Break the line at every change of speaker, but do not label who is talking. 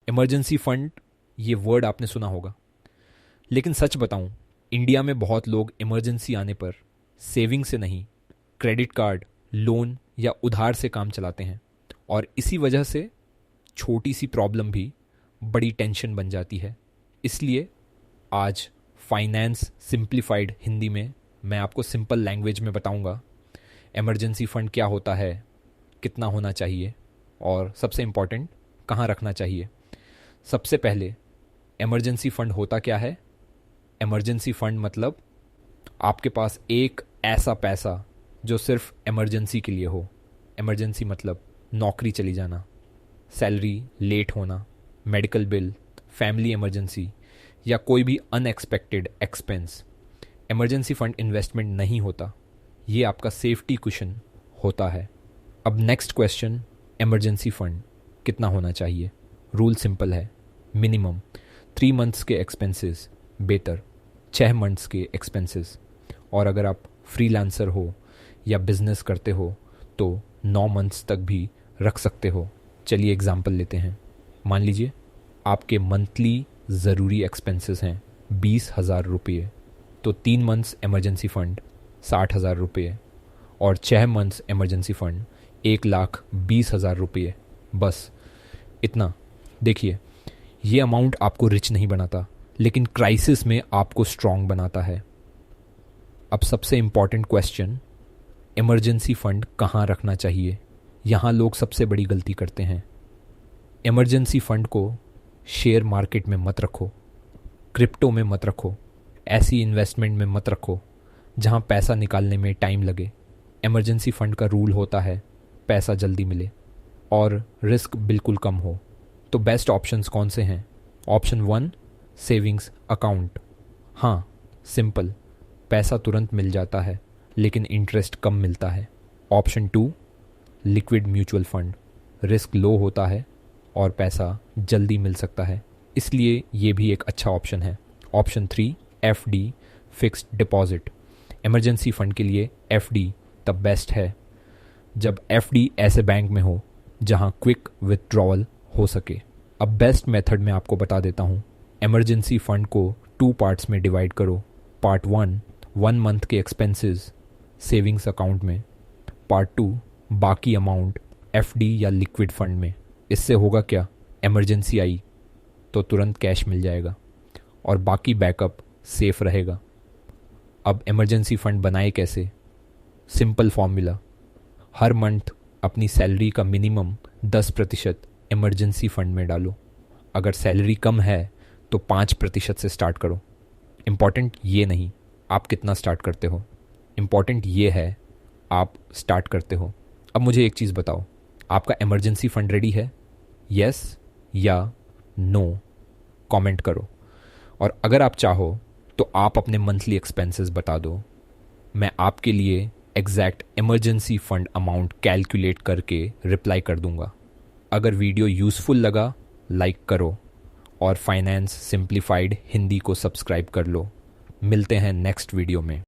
Emergency fund, ये word आपने सुना होगा, लेकिन सच बताऊं, इंडिया में बहुत लोग इमरजेंसी आने पर सेविंग से नहीं, क्रेडिट कार्ड, लोन या उधार से काम चलाते हैं, और इसी वजह से छोटी सी प्रॉब्लम भी बड़ी टेंशन बन जाती है। इसलिए आज फाइनेंस सिंप्लीफाइड हिंदी में मैं आपको सिंपल लैंग्वेज में बताऊंगा इमरजेंसी फ़ंड क्या होता है, कितना होना चाहिए, और सबसे इम्पॉर्टेंट कहाँ रखना चाहिए। सबसे पहले, इमरजेंसी फ़ंड होता क्या है? इमरजेंसी फ़ंड मतलब आपके पास एक ऐसा पैसा जो सिर्फ इमरजेंसी के लिए हो। इमरजेंसी मतलब नौकरी चली जाना, सैलरी लेट होना, मेडिकल बिल, फैमिली इमरजेंसी या कोई भी unexpected expense. Emergency fund investment नहीं होता, ये आपका सेफ्टी कुशन होता है। अब नेक्स्ट क्वेश्चन, इमरजेंसी फ़ंड कितना होना चाहिए? रूल सिंपल है, मिनिमम 3 मंथ्स के एक्सपेंसेस बेहतर 6 मंथ्स के एक्सपेंसेस, और अगर आप फ्रीलांसर हो या बिजनेस करते हो तो 9 मंथ्स तक भी रख सकते हो। चलिए एग्जांपल लेते हैं। मान लीजिए आपके मंथली ज़रूरी एक्सपेंसेस हैं 20,000 रुपये, तो 3 मंथ्स इमरजेंसी फ़ंड 60,000 रुपये और 6 मंथ्स इमरजेंसी फ़ंड 1,20,000 रुपये। बस इतना। देखिए, ये अमाउंट आपको रिच नहीं बनाता, लेकिन क्राइसिस में आपको स्ट्रॉन्ग बनाता है। अब सबसे इम्पॉर्टेंट क्वेश्चन, इमरजेंसी फ़ंड कहाँ रखना चाहिए? यहाँ लोग सबसे बड़ी गलती करते हैं। इमरजेंसी फ़ंड को शेयर मार्केट में मत रखो, क्रिप्टो में मत रखो, ऐसी इन्वेस्टमेंट में मत रखो जहाँ पैसा निकालने में टाइम लगे। इमरजेंसी फ़ंड का रूल होता है पैसा जल्दी मिले और रिस्क बिल्कुल कम हो। तो बेस्ट ऑप्शंस कौन से हैं? Option 1, savings account. हाँ, सिंपल, पैसा तुरंत मिल जाता है लेकिन इंटरेस्ट कम मिलता है। Option 2, liquid mutual fund. Risk low होता है और पैसा जल्दी मिल सकता है, इसलिए ये भी एक अच्छा ऑप्शन है। Option 3, FD, fixed deposit. Emergency fund के लिए एफडी तब बेस्ट है जब एफडी ऐसे बैंक में हो जहां क्विक विथड्रॉवल हो सके। अब बेस्ट मेथड मैं आपको बता देता हूं। इमरजेंसी फ़ंड को 2 पार्ट्स में डिवाइड करो। पार्ट 1 मंथ के एक्सपेंसेस सेविंग्स अकाउंट में, पार्ट 2 बाकी अमाउंट एफडी या लिक्विड फ़ंड में। इससे होगा क्या? इमरजेंसी आई तो तुरंत कैश मिल जाएगा और बाकी बैकअप सेफ रहेगा। अब इमरजेंसी फ़ंड बनाए कैसे? सिंपल फॉर्मूला, हर मंथ अपनी सैलरी का मिनिमम 10% इमरजेंसी फ़ंड में डालो। अगर सैलरी कम है तो 5% से स्टार्ट करो। इम्पॉर्टेंट ये नहीं आप कितना स्टार्ट करते हो, इम्पॉर्टेंट ये है आप स्टार्ट करते हो। अब मुझे एक चीज़ बताओ, आपका इमरजेंसी फ़ंड रेडी है? यस या नो कमेंट करो। और अगर आप चाहो तो आप अपने मंथली एक्सपेंसेस बता दो, मैं आपके लिए exact emergency fund amount calculate करके रिप्लाई कर दूंगा। अगर वीडियो यूज़फुल लगा लाइक करो और फाइनेंस सिंप्लीफाइड हिंदी को सब्सक्राइब कर लो। मिलते हैं नेक्स्ट वीडियो में।